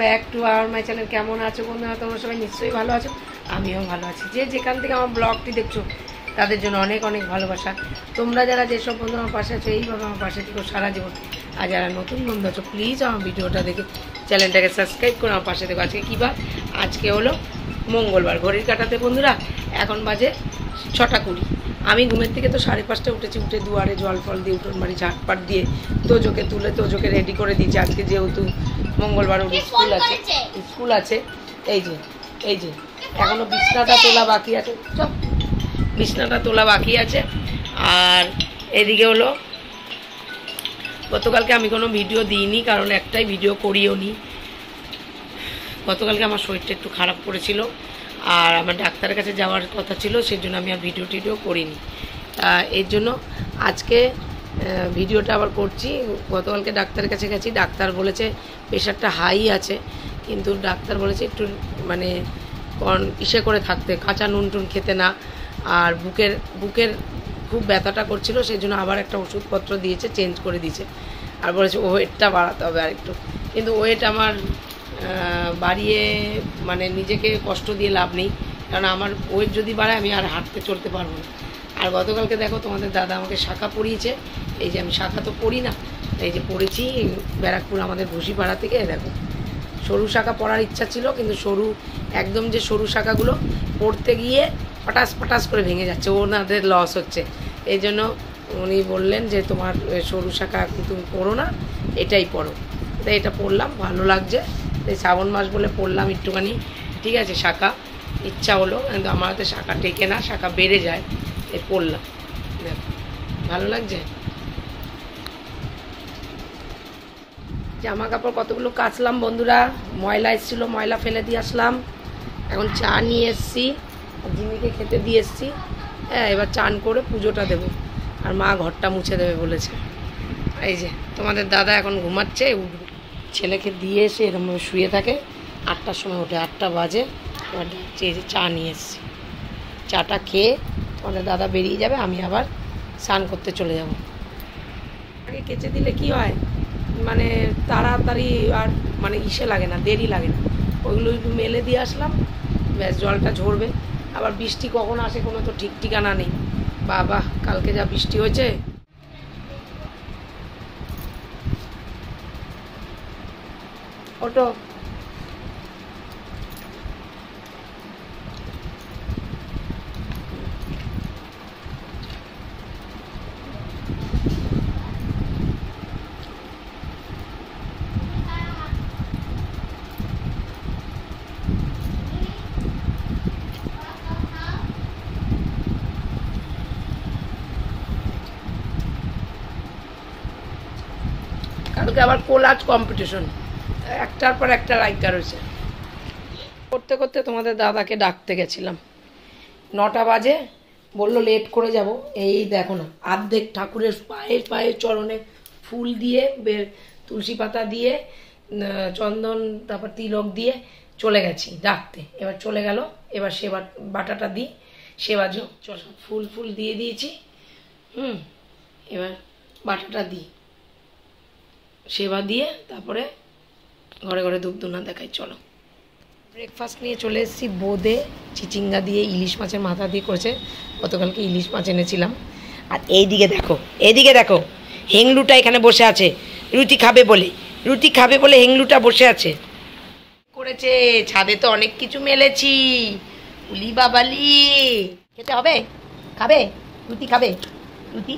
Back to our my channel. কেমন আছো বন্ধুরা? তোমরা সবাই নিশ্চয়ই ভালো আছো, আমিও ভালো আছি। যে যেখান থেকে আমার ব্লগটি দেখছো তাদের জন্য অনেক অনেক ভালোবাসা। তোমরা যারা যেসব বন্ধু আমার পাশে আছো এইভাবে আমার পাশে থেকো সারা জীবন। আর যারা নতুন বন্ধু আছো প্লিজ আমার ভিডিওটা দেখে চ্যানেলটাকে সাবস্ক্রাইব করে আমার পাশে দেখো। আজকে কী বার? আজকে হলো মঙ্গলবার। ঘড়ির কাটাতে বন্ধুরা এখন বাজে 6:20। আমি ঘুমের থেকে তো 5:30 উঠেছি। উঠে দুয়ারে জল ফল দিয়ে উঠোন বাড়ি ঝাটপাট দিয়ে তোজোকে তুলে তোজোকে রেডি করে দিয়েছি। আজকে যেহেতু মঙ্গলবার ওর স্কুল আছে এই যে এখনো বিছনাটা তোলা বাকি আছে। চল, বিছনাটা তোলা বাকি আছে। আর এদিকে হলো গতকালকে আমি কোনো ভিডিও দিইনি, কারণ একটাই ভিডিও করিও নি। গতকালকে আমার শরীরটা একটু খারাপ করেছিল আর আমার ডাক্তারের কাছে যাওয়ার কথা ছিল, সেজন্য আমি আর ভিডিও টিডিও করিনি। এর জন্য আজকে ভিডিওটা আবার করছি। গতকালকে ডাক্তারের কাছে গেছি, ডাক্তার বলেছে প্রেশারটা হাই আছে, কিন্তু ডাক্তার বলেছে একটু মানে ইসে করে থাকতে, কাঁচা নুন টুন খেতে না। আর বুকের খুব ব্যথাটা করছিল, সেই জন্য আবার একটা ওষুধপত্র দিয়েছে, চেঞ্জ করে দিয়েছে। আর বলেছে ওয়েটটা বাড়াতে হবে আর একটু, কিন্তু ওয়েট আমার বাড়িয়ে মানে নিজেকে কষ্ট দিয়ে লাভ নেই, কারণ আমার ওয়েট যদি বাড়ায় আমি আর হাঁটতে চলতে পারবো না। আর গতকালকে দেখো তোমাদের দাদা আমাকে শাখা পরিয়েছে। এই যে আমি শাখা তো পরি না, এই যে পড়েছি ব্যারাকপুর আমাদের ভুসিপাড়া থেকে। দেখো সরু শাখা পরার ইচ্ছা ছিল, কিন্তু একদম যে সরু শাখাগুলো পড়তে গিয়ে পটাস পটাস করে ভেঙে যাচ্ছে, ওনাদের লস হচ্ছে। এই জন্য উনি বললেন যে তোমার সরু শাখা তুমি পড়ো না, এটাই পড়ো। তাই এটা পড়লাম, ভালো লাগছে। এই শ্রাবণ মাস বলে পড়লাম একটুখানি, ঠিক আছে। শাখা ইচ্ছা হলো, কিন্তু আমার হাতে শাখা টেকে না, শাখা বেড়ে যায়, এই পড়লাম। দেখো ভালো লাগছে। জামা কাপড় কতগুলো কাচলাম বন্ধুরা, ময়লা এসেছিল, ময়লা ফেলে দিয়ে আসলাম। এখন চা নিয়ে এসছি, জিমিকে খেতে দিয়ে এসছি। হ্যাঁ, এবার চান করে পুজোটা দেবো, আর মা ঘরটা মুছে দেবে বলেছে। এই যে তোমাদের দাদা এখন ঘুমাচ্ছে, ছেলেকে দিয়ে এসে এরকমভাবে শুয়ে থাকে। 8টার সময় ওঠে, 8টা বাজে। এবার এই যে চা নিয়ে এসছি, চাটা খেয়ে তোমাদের দাদা বেরিয়ে যাবে, আমি আবার স্নান করতে চলে যাব। আগে কেচে দিলে কি হয়, মানে তাড়াতাড়ি আর মানে ইসে লাগে না, দেরি লাগে না। ওইগুলো একটু মেলে দিয়ে আসলাম, ব্যাস জলটা ঝরবে। আবার বৃষ্টি কখন আসে কোনো তো ঠিক ঠিকানা নেই। বাবা কালকে যা বৃষ্টি হয়েছে। ওটো কালকে আবার কোলাজ কম্পিটিশন, একটার পর একটা রাইটার হয়েছে। করতে করতে তোমাদের দাদাকে ডাকতে গেছিলাম, 9টা বাজে, বললো লেট করে যাব। এই দেখো না, অর্ধেক ঠাকুরের পায়ে চরণে ফুল দিয়ে, তুলসী পাতা দিয়ে, চন্দন, তারপর তিলক দিয়ে চলে গেছি ডাকতে। এবার চলে গেল, এবার সেবা বাটাটা দিই, সেবা চল ফুল দিয়ে দিয়েছি। এবার বাটাটা দিই, সেবা দিয়ে তারপরে ঘরে ঘরে ধূপ ধুনা দেখাই। চলো ব্রেকফাস্ট নিয়ে চলে এসেছি। বোঁদে চিচিঙ্গা দিয়ে ইলিশ মাছের মাথা দিয়ে করেছে, গতকালকে ইলিশ মাছ এনেছিলাম। আর এইদিকে দেখো হেংলুটা এখানে বসে আছে, রুটি খাবে বলে হেংলুটা বসে আছে করেছে। ছাদে তো অনেক কিছু মেলেছি, উলি বাবালি। খেতে হবে, খাবে রুটি, খাবে রুটি।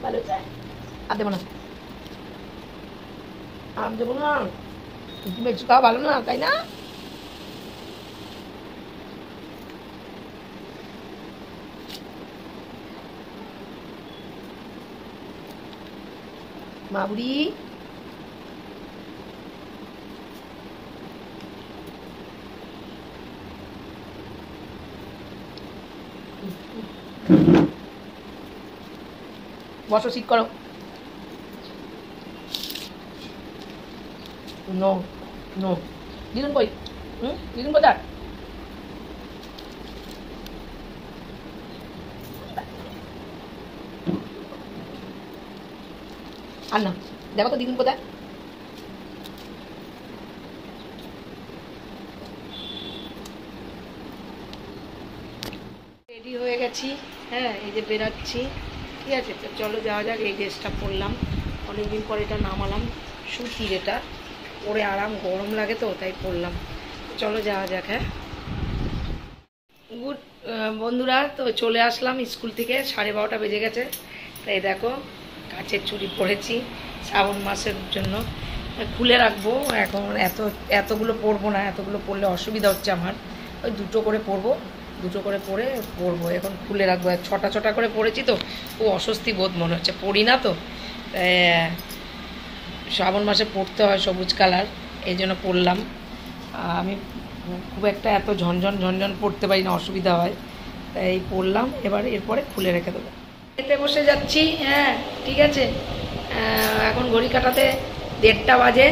ভালো হয়েছে। আর দেবো না, বেশি খাওয়া ভালো না, তাই না? মাবুড়ি বসো, সিট করো। নো নো, দিদুন কই? দিদুন কোথায়? আর না, দেখো তো দিদুন কোথায়? রেডি হয়ে গেছি, হ্যাঁ, এই যে বেরাচ্ছি, ঠিক আছে। তো চলো যাওয়া যাক। এই ড্রেসটা পরলাম, অনেকদিন পর এটা নামালাম, সুতির, এটা পরে আরাম, গরম লাগে তো তাই পরলাম। চলো যাওয়া যাক। হ্যাঁ, গুড বন্ধুরা, তো চলে আসলাম স্কুল থেকে, 12:30 বেজে গেছে। তাই দেখো কাচের চুড়ি পরেছি শ্রাবণ মাসের জন্য, খুলে রাখবো এখন। এতগুলো পরবো না, এতগুলো পরলে অসুবিধা হচ্ছে আমার। ওই দুটো করে পরবো, দুটো করে পরে পরবো, এখন খুলে রাখবো। ছটা ছটা করে পরেছি তো খুব অস্বস্তি বোধ মনে হচ্ছে, পরি না তো। শ্রাবণ মাসে পরতে হয় সবুজ কালার, এই জন্য পরলাম। আমি খুব একটা এত ঝনঝন ঝনঝন পড়তে পারি না, অসুবিধা হয়, তাই পরলাম। এবার এরপরে খুলে রেখে দেবো। খেতে বসে যাচ্ছি, হ্যাঁ ঠিক আছে। এখন ঘড়ি কাটাতে 1:30 বাজে।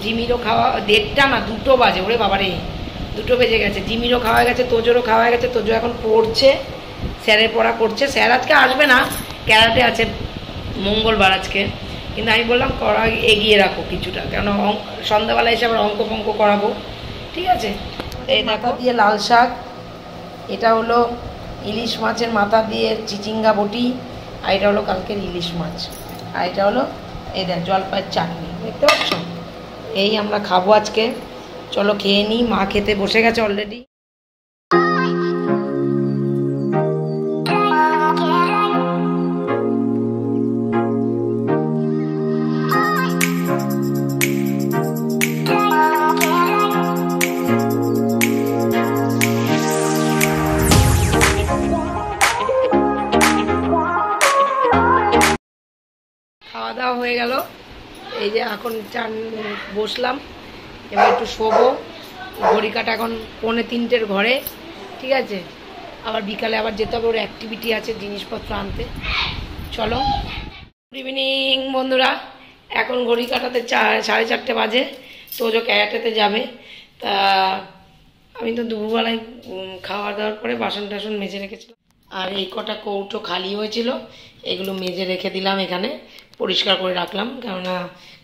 জিমিরও খাওয়া, 1:30 না 2 বাজে, ওরে বাবারে 2 বেজে গেছে। জিমিরও খাওয়া গেছে, তোজোরও খাওয়া গেছে। তোজো এখন পড়ছে, স্যারের পড়া করছে। স্যার আজকে আসবে না, ক্যারাটে আছে মঙ্গলবার আজকে, কিন্তু আমি বললাম করা এগিয়ে রাখো কিছুটা, কেন সন্ধ্যাবেলা এসে আবার অঙ্ক ফঙ্ক করাবো, ঠিক আছে। এই মাথা দিয়ে লাল শাক, এটা হলো ইলিশ মাছের মাথা দিয়ে চিচিঙ্গা বটি, আর এটা হলো কালকের ইলিশ মাছ, আর এটা হলো এই দেখ জলপাইয়ের চাটনি, দেখতে পাচ্ছ। এই আমরা খাবো আজকে, চলো খেয়ে নিই। মা খেতে বসে গেছে অলরেডি। খাওয়া দাওয়া হয়ে গেল, এই যে এখন বসলাম, এবার একটু শোবো। ঘড়ি কাটা এখন 2:45 ঘরে, ঠিক আছে। আবার বিকালে আবার যেতে হবে, ওর অ্যাক্টিভিটি আছে, জিনিসপত্র আনতে। চলো, গুড ইভিনিং বন্ধুরা। এখন ঘড়ি কাটাতে 4:30 বাজে। তোজো ক্যারাটেতে যাবে, তা আমি তো দুপুরবেলায় খাওয়া দাওয়ার পরে বাসন টাসন মেজে রেখেছিলাম, আর এই কটা কৌটো খালি হয়েছিল, এগুলো মেজে রেখে দিলাম এখানে, পরিষ্কার করে রাখলাম। কেননা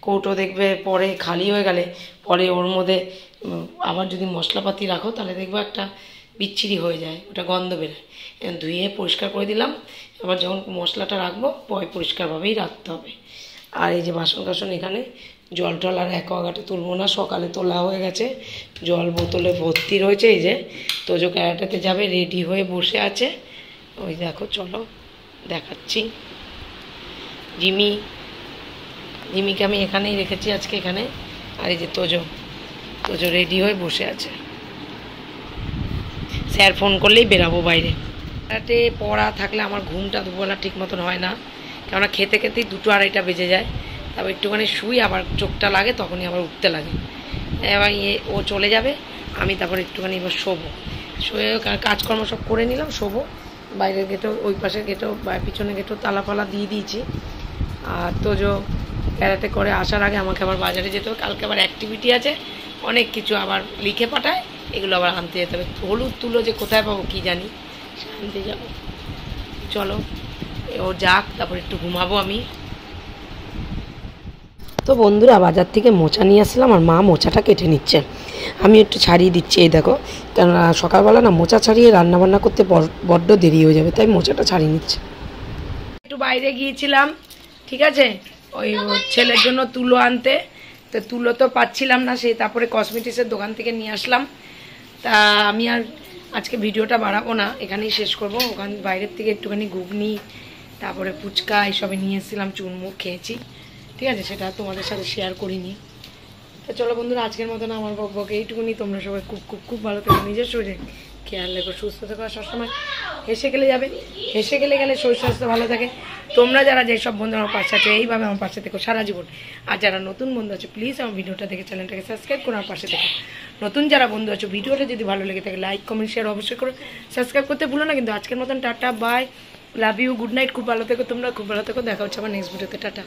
কৌটো দেখবে পরে খালি হয়ে গেলে পরে ওর মধ্যে আবার যদি মশলাপাতি রাখো তাহলে দেখবে একটা বিচ্ছিরি হয়ে যায়, ওটা গন্ধ বেরোয়। ধুয়ে পরিষ্কার করে দিলাম, এবার যখন মশলাটা রাখবো পরিষ্কারভাবেই রাখতে হবে। আর এই যে বাসন কাসন এখানে, জল টল আর অ্যাকোয়াগার্ডে তুলবো না, সকালে তোলা হয়ে গেছে, জল বোতলে ভর্তি রয়েছে। এই যে তোজো ক্যারাটেতে যাবে, রেডি হয়ে বসে আছে, ওই দেখো, চলো দেখাচ্ছি। জিমিকে আমি এখানেই রেখেছি আজকে, এখানে। আর এই যে তোজো রেডি হয়ে বসে আছে। স্যার ফোন করলেই বেরাবো বাইরে। ক্যারাটে পড়া থাকলে আমার ঘুমটা দুবেলা ঠিক মতন হয় না, কেননা খেতে খেতেই 2-2:30 বেজে যায়। তারপর একটুখানি শুই, আবার চোখটা লাগে, তখনই আবার উঠতে লাগে। এবার ও চলে যাবে, আমি তারপর একটুখানি এবার শোবো, শুয়ে কাজকর্ম সব করে নিলাম, শোবো। বাইরের গেটেও, ওই পাশের গেটেও, পিছনে গেটেও তালা ফালা দিয়ে দিয়েছি। আর তোজো ক্যারাটে করে আসার আগে আমাকে আবার বাজারে যেতে হবে, কালকে আবার অ্যাক্টিভিটি আছে, অনেক কিছু আবার লিখে পাঠায়, এগুলো আবার আনতে যেতে হবে। হলুদ তুলো যে কোথায় পাবো কী জানি, আনতে যাবো। চলো ও যাক, তারপর একটু ঘুমাবো আমি। তো বন্ধুরা, বাজার থেকে মোচা নিয়ে আসলাম, আর মা মোচাটা কেটে নিচ্ছে, আমি একটু ছাড়িয়ে দিচ্ছি। এই দেখো, কেননা সকালবেলা না মোচা ছাড়িয়ে রান্নাবান্না করতে বড্ড দেরি হয়ে যাবে, তাই মোচাটা ছাড়িয়ে নিচ্ছে। একটু বাইরে গিয়েছিলাম, ঠিক আছে, ওই ছেলের জন্য তুলো আনতে, তো তুলো তো পাচ্ছিলাম না, সেই তারপরে কসমেটিক্সের দোকান থেকে নিয়ে আসলাম। তা আমি আর আজকে ভিডিওটা বাড়াবো না, এখানেই শেষ করব। ওখান বাইরের থেকে একটুখানি ঘুগনি, তারপরে ফুচকা এইসবে নিয়ে এসেছিলাম, চুনমুখ খেয়েছি, ঠিক আছে, সেটা তোমাদের সাথে শেয়ার করিনি। তো চলো বন্ধুরা, আজকের মতন আমার বকবক এইটুকুনি। তোমরা সবাই খুব খুব খুব ভালো থেকো, নিজের শরীরে খেয়াল রেখো, সুস্থ থেকো, সবসময় হেসে গেলে যাবে, হেসে গেলে শরীর স্বাস্থ্য ভালো থাকে। তোমরা যারা যেসব বন্ধু আমার পাশে আছো এইভাবে আমার পাশে থেকো সারা জীবন। আর যারা নতুন বন্ধু আছো প্লিজ আমার ভিডিওটা দেখে চ্যানেলটাকে সাবস্ক্রাইব করে আমার পাশে থেকো। নতুন যারা বন্ধু আছো ভিডিওটা যদি ভালো লেগে থাকে লাইক কমেন্ট শেয়ার অবশ্যই করো, সাবস্ক্রাইব করতে ভুলো না কিন্তু। আজকের মতন tata bye, love you, good night, খুব ভালো থেকো তোমরা, খুব ভালো থেকো, দেখা হচ্ছে আমার নেক্সট ভিডিওতে, টাটা।